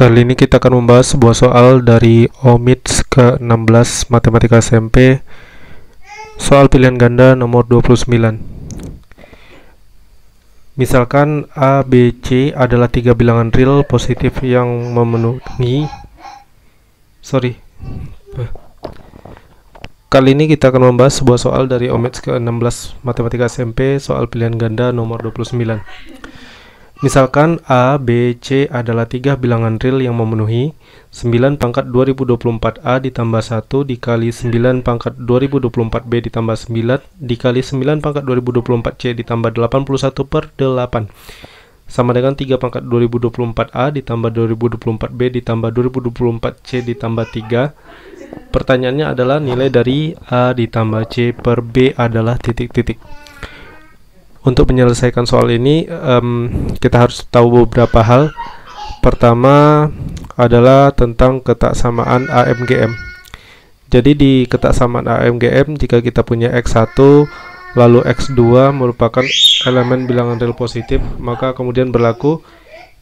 Kali ini kita akan membahas sebuah soal dari OMITS ke-16 Matematika SMP, soal pilihan ganda nomor 29. Misalkan A, B, C adalah tiga bilangan real positif yang memenuhi Kali ini kita akan membahas sebuah soal dari OMITS ke-16 Matematika SMP, soal pilihan ganda nomor 29. Misalkan A, B, C adalah tiga bilangan real yang memenuhi 9 pangkat 2024A ditambah 1 dikali 9 pangkat 2024B ditambah 9 dikali 9 pangkat 2024C ditambah 81 per 8 sama dengan 3 pangkat 2024A ditambah 2024B ditambah 2024C ditambah 3. Pertanyaannya adalah nilai dari A ditambah C per B adalah titik-titik. Untuk menyelesaikan soal ini, kita harus tahu beberapa hal. Pertama adalah tentang ketaksamaan AMGM. Jadi di ketaksamaan AMGM, jika kita punya X1 lalu X2 merupakan elemen bilangan real positif, maka kemudian berlaku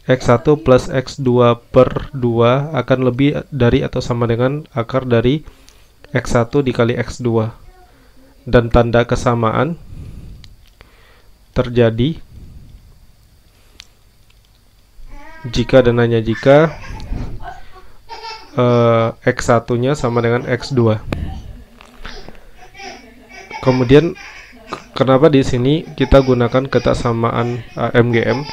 X1 plus X2 per 2 akan lebih dari atau sama dengan akar dari X1 dikali X2. Dan tanda kesamaan terjadi jika dan hanya jika X1 nya sama dengan X2. Kemudian kenapa di sini kita gunakan ketaksamaan AMGM?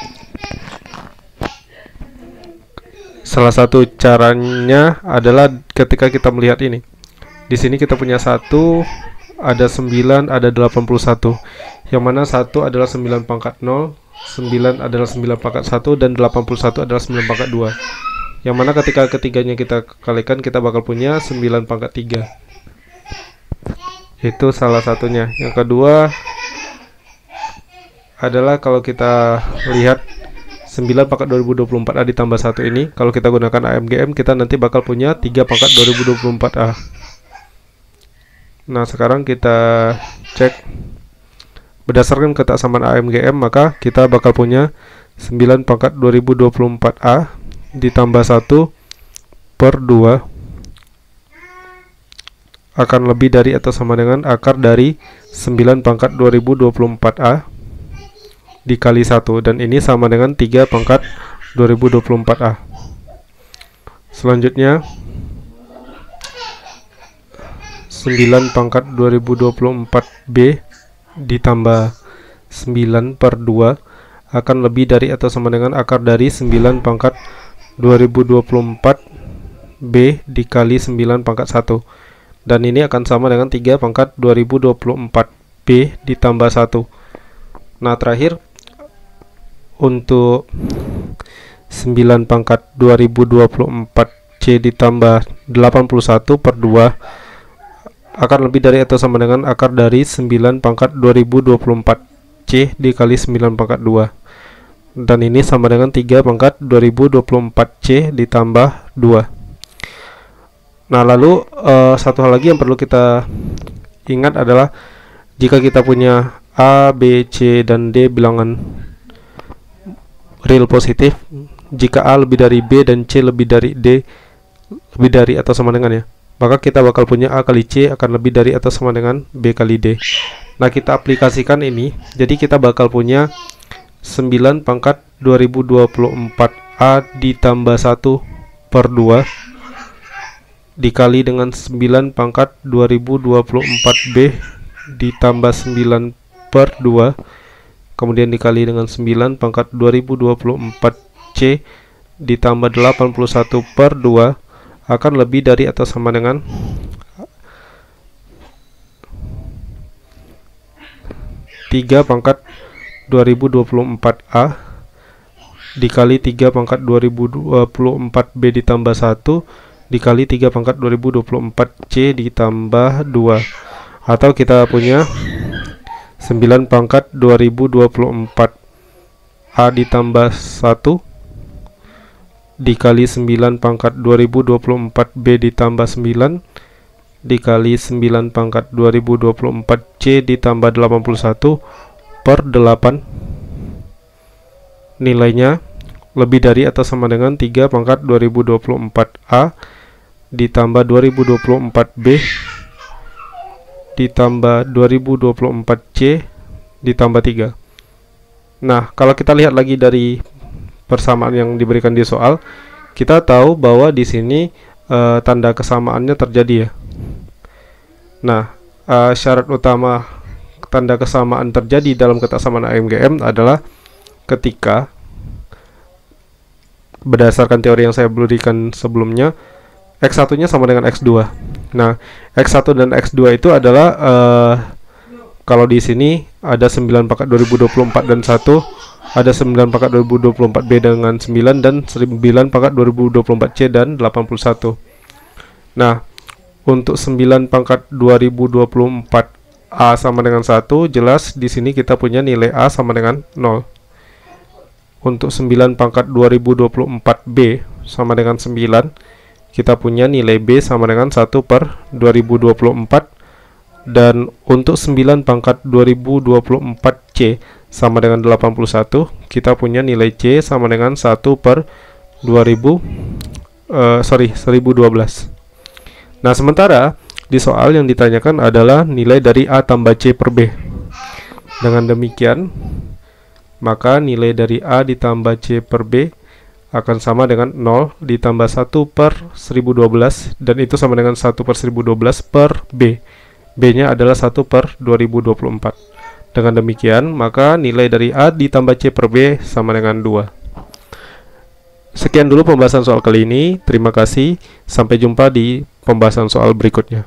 Salah satu caranya adalah ketika kita melihat ini. Di sini kita punya 1, ada 9, ada 81. Yang mana 1 adalah 9 pangkat 0, 9 adalah 9 pangkat 1, dan 81 adalah 9 pangkat 2. Yang mana ketika ketiganya kita kalikan, kita bakal punya 9 pangkat 3. Itu salah satunya. Yang kedua adalah kalau kita lihat 9 pangkat 2024A ditambah 1 ini, kalau kita gunakan AMGM, kita nanti bakal punya 3 pangkat 2024A. Nah, sekarang kita cek berdasarkan ketaksamaan AMGM, maka kita bakal punya 9 pangkat 2024A ditambah 1 per 2 akan lebih dari atau sama dengan akar dari 9 pangkat 2024A dikali 1, dan ini sama dengan 3 pangkat 2024A. Selanjutnya 9 pangkat 2024B ditambah 9 per 2 akan lebih dari atau sama dengan akar dari 9 pangkat 2024B dikali 9 pangkat 1, dan ini akan sama dengan 3 pangkat 2024B ditambah 1. Nah, terakhir untuk 9 pangkat 2024C ditambah 81 per 2 akan lebih dari atau sama dengan akar dari 9 pangkat 2024C dikali 9 pangkat 2, dan ini sama dengan 3 pangkat 2024C ditambah 2. Nah, lalu satu hal lagi yang perlu kita ingat adalah jika kita punya A, B, C, dan D bilangan real positif, jika A lebih dari B dan C lebih dari D lebih dari atau sama dengan, ya, maka kita bakal punya A kali C akan lebih dari atau sama dengan B kali D. Nah, kita aplikasikan ini, jadi kita bakal punya 9 pangkat 2024A ditambah 1 per 2 dikali dengan 9 pangkat 2024B ditambah 9 per 2 kemudian dikali dengan 9 pangkat 2024C ditambah 81 per 2 akan lebih dari atau sama dengan tiga pangkat 2024A dikali 3 pangkat 2024B ditambah 1 dikali 3 pangkat 2024C ditambah 2, atau kita punya 9 pangkat 2024A ditambah 1 dikali 9 pangkat 2024B ditambah 9 dikali 9 pangkat 2024C ditambah 81 per 8. Nilainya lebih dari atau sama dengan 3 pangkat 2024A ditambah 2024B ditambah 2024C ditambah 3. Nah, kalau kita lihat lagi dari persamaan yang diberikan di soal, kita tahu bahwa di sini tanda kesamaannya terjadi ya. Nah, syarat utama tanda kesamaan terjadi dalam kesamaan AMGM adalah ketika berdasarkan teori yang saya berikan sebelumnya, X1 nya sama dengan X2. Nah, X1 dan X2 itu adalah kalau di sini ada 9 pangkat 2024 dan 1, ada 9 pangkat 2024B dengan 9, dan 9 pangkat 2024C dan 81. Nah, untuk 9 pangkat 2024A sama dengan 1, jelas di sini kita punya nilai A sama dengan 0. Untuk 9 pangkat 2024B sama dengan 9, kita punya nilai B sama dengan 1 per 2024. Dan untuk 9 pangkat 2024C sama dengan 81, kita punya nilai C sama dengan 1 per 1012. Nah, sementara di soal yang ditanyakan adalah nilai dari A tambah C per B. Dengan demikian, maka nilai dari A ditambah C per B akan sama dengan 0 ditambah 1 per 1012, dan itu sama dengan 1 per 1012 per B. B-nya adalah 1 per 2024. Dengan demikian, maka nilai dari A ditambah C per B sama dengan 2. Sekian dulu pembahasan soal kali ini. Terima kasih. Sampai jumpa di pembahasan soal berikutnya.